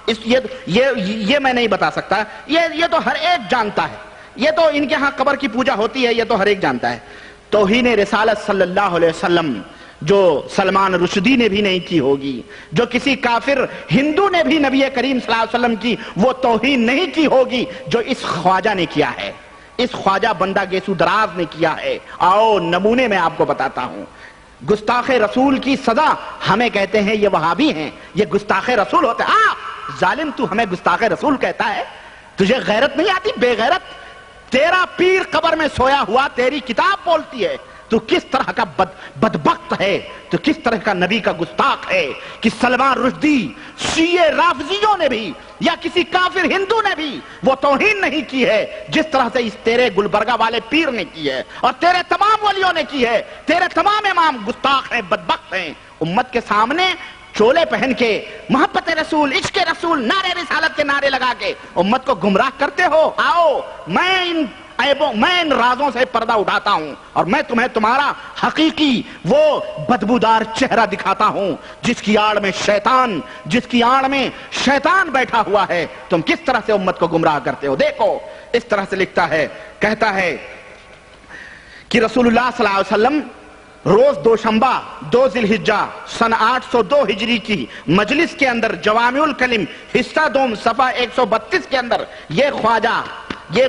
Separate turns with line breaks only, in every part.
یہ میں نہیں بتا سکتا، یہ تو ہر ایک جانتا ہے، یہ تو ان کے ہاں قبر کی پوجا ہوتی ہے، یہ تو ہر ایک جانتا ہے۔ توہین رسالت صلی اللہ علیہ وسلم جو سلمان رشدی نے بھی نہیں کی ہوگی، جو کسی کافر ہندو نے بھی نبی کریم صلی اللہ علیہ وسلم کی وہ توہین نہیں کی ہوگی جو اس خواجہ نے کیا ہے، اس خواجہ بندہ گیسو دراز نے کیا ہے۔ آؤ نمونے میں آپ کو بتاتا ہوں۔ گستاخ رسول کی سزا ہمیں کہتے ہیں یہ وہابی ہیں، یہ گستاخ رسول ہوتے ہیں۔ ظالم تو ہمیں گستاخ رسول کہتا ہے، تجھے غیرت نہیں آتی؟ بے غیرت، تیرا پیر قبر میں سویا ہوا تیری کتاب بولتی ہے، تو کس طرح کا بدبخت ہے، تو کس طرح کا نبی کا گستاخ ہے کہ سلمان رشدی، شیعہ رافضیوں نے بھی یا کسی کافر ہندو نے بھی وہ توہین نہیں کی ہے جس طرح سے اس تیرے گلبرگہ والے پیر نے کی ہے، اور تیرے تمام ولیوں نے کی ہے۔ تیرے تمام امام گستاخ ہیں، بدبخت ہیں۔ امت کے سامنے چولے پہن کے محبت رسول، عشق رسول، نعرے رسالت کے نعرے لگا کے امت کو گمراہ کرتے ہو۔ آؤ میں ان رازوں سے پردہ اٹھاتا ہوں اور میں تمہیں تمہارا حقیقی وہ بدبودار چہرہ دکھاتا ہوں جس کی آڑ میں شیطان بیٹھا ہوا ہے۔ تم کس طرح سے امت کو گمراہ کرتے ہو۔ دیکھو اس طرح سے لکھتا ہے، کہتا ہے کہ رسول اللہ صلی اللہ علیہ وسلم روز دوشنبہ 2 ذی الحجہ سن 802 ہجری کی مجلس کے اندر جوامع الکلم حصہ دوم صفحہ 132 کے اندر یہ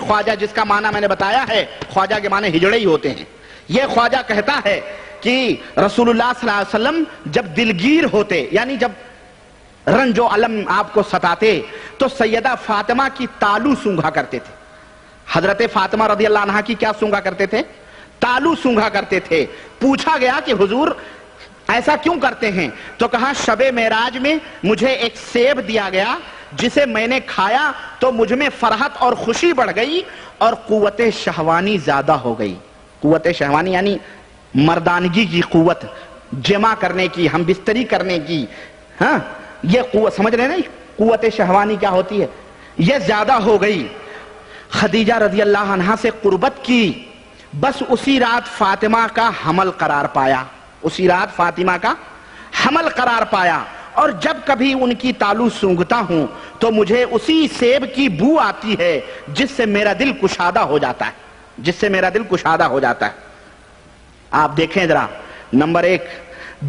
خواجہ جس کا معنی میں نے بتایا ہے، خواجہ کے معنی ہجڑے ہی ہوتے ہیں، یہ خواجہ کہتا ہے کہ رسول اللہ صلی اللہ علیہ وسلم جب دلگیر ہوتے، یعنی جب رنج و علم آپ کو ستاتے تو سیدہ فاطمہ کی تالو سونگھا کرتے تھے۔ حضرت فاطمہ رضی اللہ عنہا کی کیا سونگھا کرتے تھے؟ تالو سونگھا کرتے تھے۔ پوچھا گیا کہ حضور ایسا کیوں کرتے ہیں؟ تو کہا شب معراج میں مجھے ایک سیب دیا گیا جسے میں نے کھایا تو مجھ میں فرحت اور خوشی بڑھ گئی اور قوت شہوانی زیادہ ہو گئی۔ قوت شہوانی یعنی مردانگی کی قوت، جمع کرنے کی، ہم بستری کرنے کی، ہاں یہ قوت سمجھ رہے ہیں نا، قوت شہوانی کیا ہوتی ہے، یہ زیادہ ہو گئی۔ خدیجہ رضی اللہ عنہا سے قربت کی، بس اسی رات فاطمہ کا حمل قرار پایا، اسی رات فاطمہ کا حمل قرار پایا، اور جب کبھی ان کی تالو سونگھتا ہوں تو مجھے اسی سیب کی بو آتی ہے جس سے میرا دل کشادہ ہو جاتا ہے، آپ دیکھیں ذرا، نمبر 1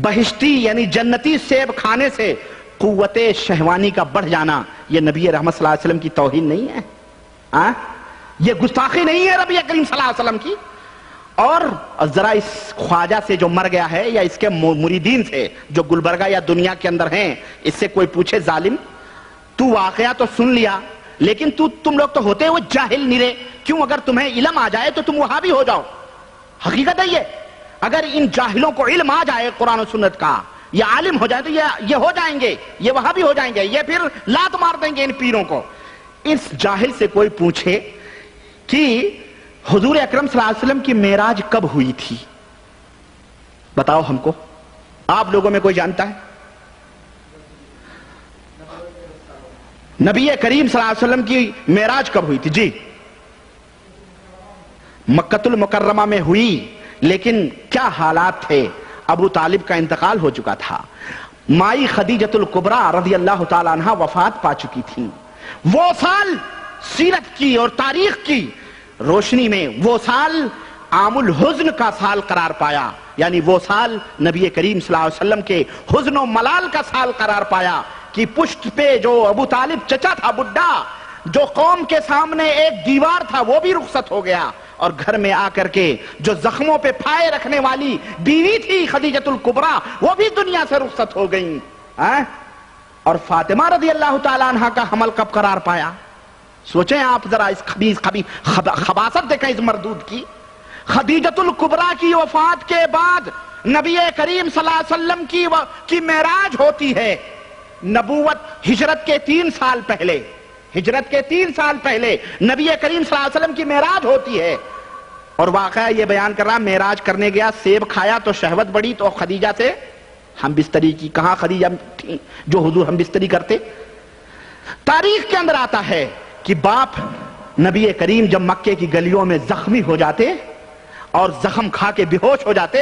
بہشتی یعنی جنتی سیب کھانے سے قوت شہوانی کا بڑھ جانا، یہ نبی رحمت صلی اللہ علیہ وسلم کی توہین نہیں ہے؟ یہ گستاخی نہیں ہے نبی کریم صلی اللہ علیہ وسلم کی؟ اور ذرا اس خواجہ سے جو مر گیا ہے یا اس کے مریدین سے جو گلبرگہ یا دنیا کے اندر ہیں، اس سے کوئی پوچھے ظالم تو واقعہ تو سن لیا لیکن تم لوگ تو ہوتے ہو جاہل نرے، کیوں اگر تمہیں علم آ جائے تو تم وہاں بھی ہو جاؤ؟ حقیقت ہے اگر ان جاہلوں کو علم آ جائے قرآن و سنت کا، یہ عالم ہو جائے تو یہ ہو جائیں گے، یہ وہاں بھی ہو جائیں گے، یہ پھر لات مار دیں گے ان پیروں کو۔ اس جاہل سے کوئی پوچھے کہ حضور اکرم صلی اللہ علیہ وسلم کی معراج کب ہوئی تھی، بتاؤ ہم کو، آپ لوگوں میں کوئی جانتا ہے؟ نبی کریم صلی اللہ علیہ وسلم کی معراج کب ہوئی تھی؟ جی مکۃ المکرمہ میں ہوئی، لیکن کیا حالات تھے؟ ابو طالب کا انتقال ہو چکا تھا، مائی خدیجۃ الکبریٰ رضی اللہ تعالی عنہ وفات پا چکی تھی۔ وہ سال سیرت کی اور تاریخ کی روشنی میں وہ سال عام الحزن کا سال قرار پایا، یعنی وہ سال نبی کریم صلی اللہ علیہ وسلم کے حزن و ملال کا سال قرار پایا کہ پشت پہ جو ابو طالب چچا تھا بڈھا، جو قوم کے سامنے ایک دیوار تھا وہ بھی رخصت ہو گیا، اور گھر میں آ کر کے جو زخموں پہ پھائے رکھنے والی بیوی تھی خدیجۃ الکبریٰ وہ بھی دنیا سے رخصت ہو گئیں۔ اور فاطمہ رضی اللہ تعالی عنہ کا حمل کب قرار پایا؟ سوچیں آپ ذرا، اس خباثت دیکھیں اس مردود کی۔ خدیجۃ الکبریٰ کی وفات کے بعد نبی کریم صلی اللہ علیہ وسلم کی معراج ہوتی ہے۔ نبوت ہجرت کے 3 سال پہلے، ہجرت کے 3 سال پہلے نبی کریم صلی اللہ علیہ وسلم کی معراج ہوتی ہے، اور واقعہ یہ بیان کر رہا، معراج کرنے گیا، سیب کھایا تو شہوت بڑھی تو خدیجہ سے ہم بستری کی۔ کہاں خدیجہ تھی جو حضور ہم بستری کرتے؟ تاریخ کے اندر آتا ہے کہ باپ نبی کریم جب مکے کی گلیوں میں زخمی ہو جاتے اور زخم کھا کے بے ہوش ہو جاتے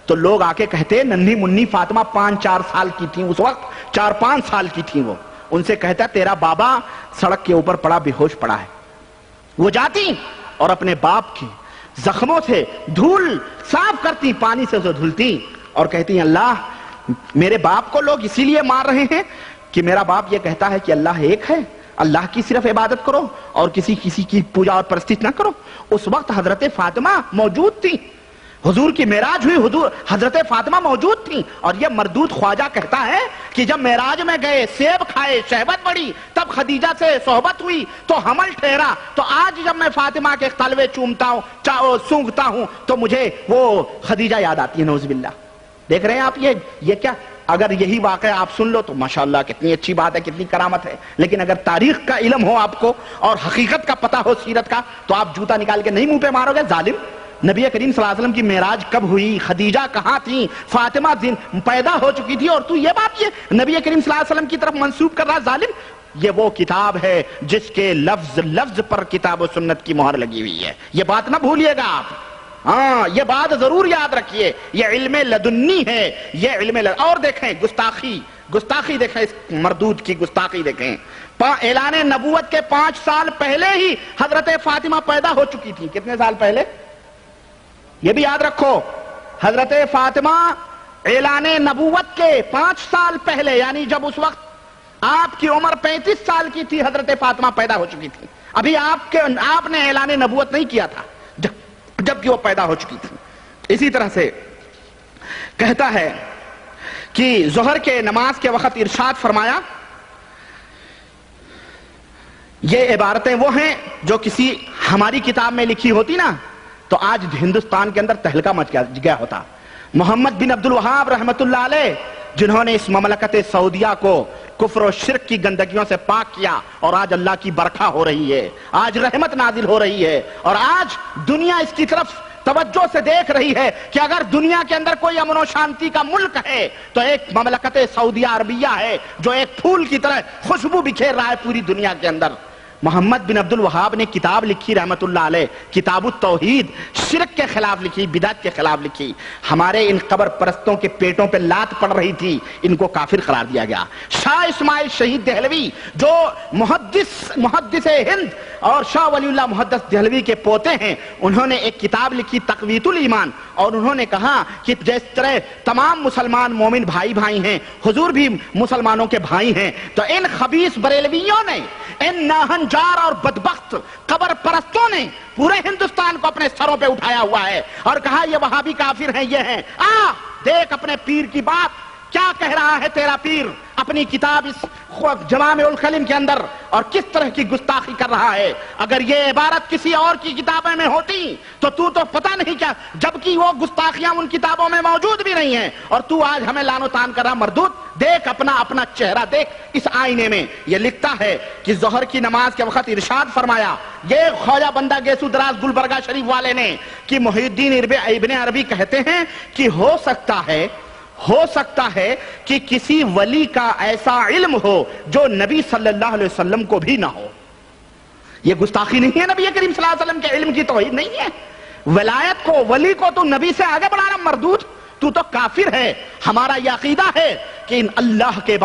تو لوگ آ کے کہتے، ننھی منی فاطمہ 5-4 سال کی تھی اس وقت، 4-5 سال کی تھی وہ، ان سے کہتا تیرا بابا سڑک کے اوپر پڑا بے ہوش پڑا ہے. وہ جاتی اور اپنے باپ کے زخموں سے دھول صاف کرتی, پانی سے اسے دھلتی اور کہتی اللہ میرے باپ کو لوگ اسی لیے مار رہے ہیں کہ میرا باپ یہ کہتا ہے کہ اللہ ایک ہے, اللہ کی صرف عبادت کرو اور کسی کی پوجا اور پرستش نہ کرو. اس وقت حضرت فاطمہ موجود تھی, حضور کی معراج ہوئی, حضرت فاطمہ موجود تھی. اور یہ مردود خواجہ کہتا ہے کہ جب معراج میں گئے, سیب کھائے, شہبت بڑھی, تب خدیجہ سے صحبت ہوئی تو حمل ٹھہرا, تو آج جب میں فاطمہ کے تلوے چومتا ہوں, سونگھتا ہوں, تو مجھے وہ خدیجہ یاد آتی ہے. نعوذ باللہ. دیکھ رہے ہیں آپ یہ کیا, اگر یہی واقعہ آپ سن لو تو ماشاءاللہ کتنی اچھی بات ہے, کتنی کرامت ہے. لیکن اگر تاریخ کا علم ہو آپ کو اور حقیقت کا پتہ ہو, سیرت کا, تو آپ جوتا نکال کے نہیں منہ پہ مارو گے ظالم. نبی کریم صلی اللہ علیہ وسلم کی معراج کب ہوئی, خدیجہ کہاں تھی, فاطمہ پیدا ہو چکی تھی, اور تو یہ بات یہ نبی کریم صلی اللہ علیہ وسلم کی طرف منسوب کر رہا ظالم. یہ وہ کتاب ہے جس کے لفظ لفظ پر کتاب و سنت کی مہر لگی ہوئی ہے. یہ بات نہ بھولیے گا آپ, ہاں یہ بات ضرور یاد رکھیے. یہ علم لدنی ہے, یہ علم اور دیکھیں گستاخی دیکھیں, اس مردود کی گستاخی دیکھیں. اعلان نبوت کے 5 سال پہلے ہی حضرت فاطمہ پیدا ہو چکی تھی. کتنے سال پہلے یہ بھی یاد رکھو, حضرت فاطمہ اعلان نبوت کے 5 سال پہلے, یعنی جب اس وقت آپ کی عمر 35 سال کی تھی, حضرت فاطمہ پیدا ہو چکی تھی. ابھی آپ نے اعلان نبوت نہیں کیا تھا جبکہ وہ پیدا ہو چکی تھی. اسی طرح سے کہتا ہے کہ ظہر کے نماز کے وقت ارشاد فرمایا, یہ عبارتیں وہ ہیں جو کسی ہماری کتاب میں لکھی ہوتی نا تو آج ہندوستان کے اندر تہلکہ مچ گیا ہوتا. محمد بن عبد الوہاب رحمت اللہ علیہ, جنہوں نے اس مملکت سعودیہ کو کفر و شرک کی گندگیوں سے پاک کیا, اور آج اللہ کی برکھا ہو رہی ہے, آج رحمت نازل ہو رہی ہے, اور آج دنیا اس کی طرف توجہ سے دیکھ رہی ہے کہ اگر دنیا کے اندر کوئی امن و شانتی کا ملک ہے تو ایک مملکت سعودیہ عربیہ ہے, جو ایک پھول کی طرح خوشبو بکھیر رہا ہے پوری دنیا کے اندر. محمد بن عبد الوہاب نے کتاب لکھی رحمت اللہ علیہ, کتاب التوحید, شرک کے خلاف لکھی, بدعت کے خلاف لکھی. ہمارے ان قبر پرستوں کے پیٹوں پہ لات پڑ رہی تھی, ان کو کافر قرار دیا گیا. شاہ اسماعیل شہید دہلوی جو محدث ہند اور شاہ ولی اللہ محدث دہلوی کے پوتے ہیں, انہوں نے ایک کتاب لکھی تقویت الایمان, اور انہوں نے کہا کہ جس طرح تمام مسلمان مومن بھائی ہیں, حضور بھی مسلمانوں کے بھائی ہیں, تو ان خبیث بریلویوں نے, ان ناہنجار اور بدبخت قبر پرستوں نے پورے ہندوستان کو اپنے سروں پہ اٹھایا ہوا ہے اور کہا یہ وہابی کافر ہیں, یہ ہیں. دیکھ اپنے پیر کی بات, کیا کہہ رہا ہے تیرا پیر اپنی کتاب اس جوامع الکلم کے اندر, اور کس طرح کی گستاخی کر رہا ہے. اگر یہ عبارت کسی اور کی کتابوں میں ہوتی تو پتہ نہیں کیا, جبکہ وہ گستاخیاں ان کتابوں میں موجود بھی نہیں ہیں, اور تو آج ہمیں لان و تان کر رہا. مردود, دیکھ اپنا چہرہ دیکھ اس آئینے میں. یہ لکھتا ہے کہ ظہر کی نماز کے وقت ارشاد فرمایا, یہ خواجہ بندہ گیسو دراز گلبرگہ شریف والے نے, کہ محی الدین ابن عربی کہتے ہیں کہ ہو سکتا ہے کہ کسی ولی کا ایسا علم ہو جو نبی صلی اللہ علیہ وسلم کو بھی نہ ہو. یہ گستاخی نہیں ہے, نبی کریم صلی اللہ علیہ وسلم کے علم کی توہین نہیں ہے. ولایت کو, ولی کو تو نبی سے آگے بڑھانا. مردود, تو کافر ہے. ہمارا یہ عقیدہ ہے کہ اللہ کے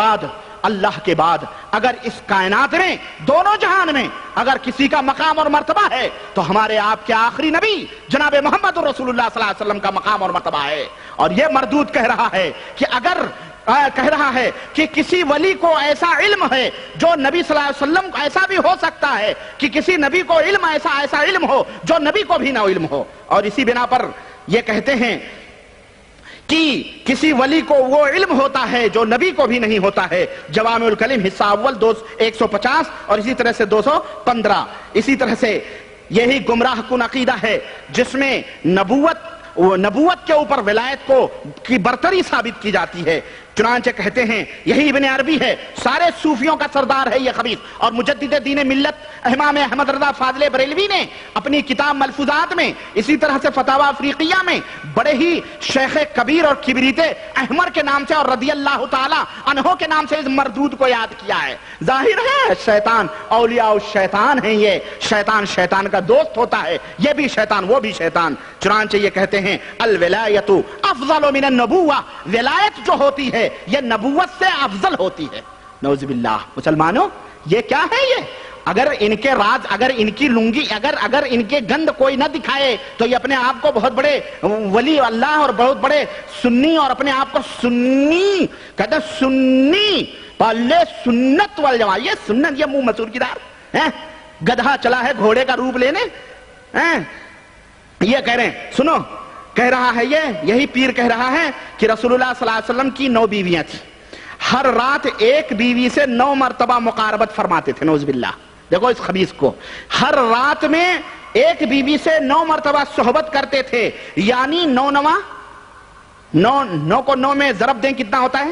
بعد اگر اس کائنات میں, دونوں جہان میں اگر کسی کا مقام اور مرتبہ ہے تو ہمارے آپ کے آخری نبی جناب محمد رسول اللہ صلی اللہ علیہ وسلم کا مقام اور مرتبہ ہے. اور یہ مردود کہہ رہا ہے کہ کسی ولی کو ایسا علم ہے جو نبی صلی اللہ علیہ وسلم کو, ایسا بھی ہو سکتا ہے کہ کسی نبی کو علم ایسا علم ہو جو نبی کو بھی نہ علم ہو. اور اسی بنا پر یہ کہتے ہیں کہ کسی ولی کو وہ علم ہوتا ہے جو نبی کو بھی نہیں ہوتا ہے. جوامع الکلم حصہ اول 150 اور اسی طرح سے 215. اسی طرح سے یہی گمراہ کن عقیدہ ہے جس میں نبوت کے اوپر ولایت کی برتری ثابت کی جاتی ہے. چنانچہ کہتے ہیں, یہی ابن عربی ہے, سارے صوفیوں کا سردار ہے یہ خبیث, اور مجدد دین ملت امام احمد رضا فاضل بریلوی نے اپنی کتاب ملفوظات میں, اسی طرح سے فتاوی افریقیہ میں بڑے ہی شیخ کبیر اور کبریت احمر کے نام سے اور رضی اللہ تعالی عنہ کے نام سے اس مردود کو یاد کیا ہے. ظاہر ہے شیطان اولیاء الشیطان ہیں, یہ شیطان کا دوست ہوتا ہے, یہ بھی شیطان وہ بھی شیطان. چنانچہ یہ کہتے ہیں الولایت افضل من النبوہ, ولایت جو ہوتی ہے یہ نبوت سے افضل ہوتی ہے. نعوذ باللہ۔ مسلمانوں یہ کیا ہے؟ یہ اگر ان کے راز، اگر ان کی لنگی، اگر ان کے گند کوئی نہ دکھائے تو یہ اپنے آپ کو بہت بڑے ولی اللہ اور بہت بڑے سنی، اور اپنے آپ کو سنی کہتے ہیں، سنی پالے سنت والجماعت۔ یہ سنت، یہ منہ مسور کی دار گدھا چلا ہے گھوڑے کا روپ لینے۔ یہ کہہ رہے ہیں، سنو، کہہ رہا ہے یہی پیر کہہ رہا ہے کہ رسول اللہ صلی اللہ علیہ وسلم کی 9 بیویاں تھیں، ہر رات ایک بیوی سے 9 مرتبہ مقاربت فرماتے تھے، نعوذ باللہ۔ دیکھو اس خبیث کو، ہر رات میں ایک بیوی سے 9 مرتبہ صحبت کرتے تھے، یعنی 9 کو 9 میں ضرب دیں کتنا ہوتا ہے؟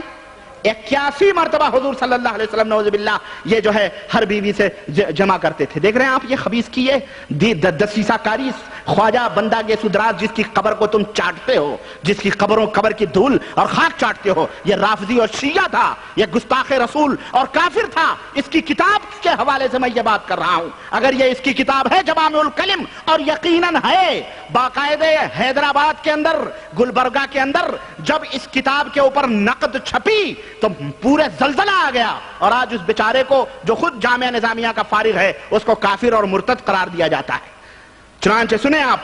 81 مرتبہ حضور صلی اللہ علیہ وسلم نعوذ باللہ یہ جو ہے ہر بیوی سے جمع کرتے تھے۔ دیکھ رہے ہیں آپ یہ خبیث کی یہ دسیسہ کاری خواجہ بندہ گیسو دراز، جس کی قبر کو تم چاٹتے ہو، جس کی قبر کی دھول اور خاک چاٹتے ہو، یہ رافضی اور شیعہ تھا، یہ گستاخ رسول اور کافر تھا۔ اس کی کتاب کے حوالے سے میں یہ بات کر رہا ہوں، اگر یہ اس کی کتاب ہے جوامع الکلم، اور یقیناً ہے، باقاعدہ حیدرآباد کے اندر، گلبرگہ کے اندر جب اس کتاب کے اوپر نقد چھپی تو پورے زلزلہ آ گیا، اور آج اس بیچارے کو جو خود جامعہ نظامیہ کا فارغ ہے اس کو کافر اور مرتد قرار دیا جاتا ہے۔ چنانچہ سنیں آپ،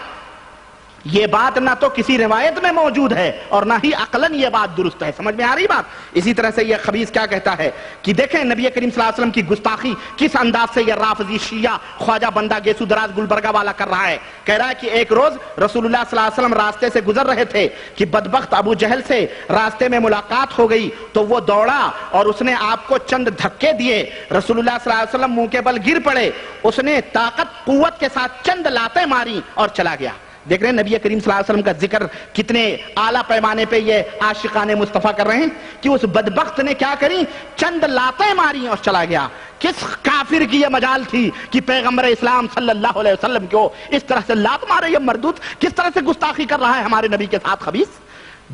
یہ بات نہ تو کسی روایت میں موجود ہے اور نہ ہی عقلاً یہ بات درست ہے۔ سمجھ میں آ رہی بات؟ اسی طرح سے یہ خبیث کیا کہتا ہے کہ دیکھیں نبی کریم صلی اللہ علیہ وسلم کی گستاخی کس انداز سے یہ رافضی شیعہ خواجہ بندہ گیسو دراز گلبرگہ والا کر رہا ہے۔ کہہ رہا ہے کہ ایک روز رسول اللہ صلی اللہ علیہ وسلم راستے سے گزر رہے تھے کہ بدبخت ابو جہل سے راستے میں ملاقات ہو گئی تو وہ دوڑا اور اس نے آپ کو چند دھکے دیے، رسول اللہ صلی اللہ علیہ وسلم منہ کے بل گر پڑے، اس نے طاقت قوت کے ساتھ چند لاتیں ماری اور چلا گیا۔ دیکھ رہے ہیں نبی کریم صلی اللہ علیہ وسلم کا ذکر کتنے اعلیٰ پیمانے پہ یہ عاشقان مصطفیٰ کر رہے ہیں کہ اس بدبخت نے کیا کری؟ چند لاتیں ماری اور چلا گیا۔ کس کافر کی یہ مجال تھی کہ پیغمبر اسلام صلی اللہ علیہ وسلم کو اس طرح سے لات مارے؟ یہ مردود کس طرح سے گستاخی کر رہا ہے ہمارے نبی کے ساتھ خبیث،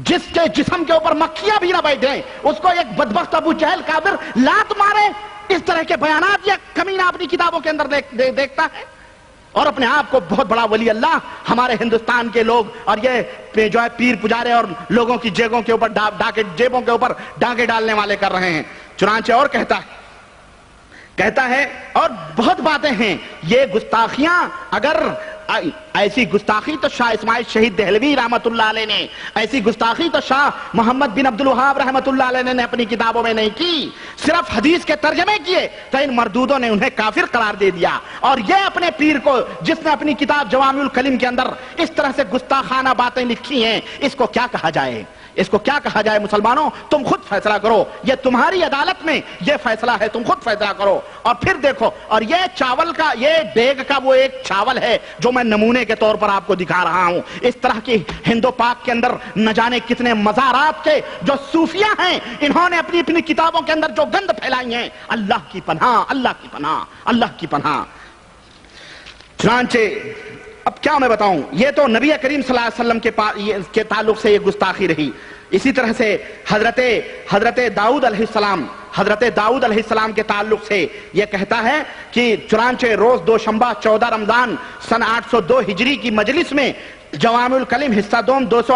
جس کے جسم کے اوپر مکھیاں بھی نہ بیٹھیں، اس کو ایک بدبخت ابو جہل کافر لات مارے۔ اس طرح کے بیانات یہ کمینہ اپنی کتابوں کے اندر دیکھتا ہے، اور اپنے آپ کو بہت بڑا ولی اللہ ہمارے ہندوستان کے لوگ اور یہ جو ہے پیر پجارے اور لوگوں کی جیبوں کے اوپر ڈاکے ڈالنے والے کر رہے ہیں۔ چنانچہ اور کہتا ہے اور بہت باتیں ہیں۔ یہ گستاخیاں، اگر ایسی گستاخی تو شاہ اسماعیل شہید دہلوی رحمت اللہ علیہ نے، ایسی گستاخی تو شاہ محمد بن عبد الوہاب رحمت اللہ علیہ نے اپنی کتابوں میں نہیں کی، صرف حدیث کے ترجمے کیے تو ان مردودوں نے انہیں کافر قرار دے دیا۔ اور یہ اپنے پیر کو، جس نے اپنی کتاب جوامع الکلم کے اندر اس طرح سے گستاخانہ باتیں لکھی ہیں، اس کو کیا کہا جائے؟ اس کو کیا کہا جائے؟ مسلمانوں تم خود فیصلہ کرو، یہ تمہاری عدالت میں یہ فیصلہ ہے، تم خود فیصلہ کرو۔ اور پھر دیکھو، اور یہ چاول کا، یہ دیگ کا وہ ایک چاول ہے جو میں نمونے کے طور پر آپ کو دکھا رہا ہوں۔ اس طرح کی ہندو پاک کے اندر نہ جانے کتنے مزارات کے جو صوفیہ ہیں، انہوں نے اپنی کتابوں کے اندر جو گند پھیلائی ہیں، اللہ کی پناہ، اللہ کی پناہ، اللہ کی پناہ۔ چنانچہ اب کیا میں بتاؤں، یہ تو نبی کریم صلی اللہ علیہ وسلم کے تعلق سے یہ گستاخی رہی۔ اسی طرح سے حضرت داؤد علیہ السلام کے تعلق سے یہ کہتا ہے کہ چنانچہ روز دوشنبہ 14 رمضان سن 802 ہجری کی مجلس میں جوامع الکلم حصہ دوم 200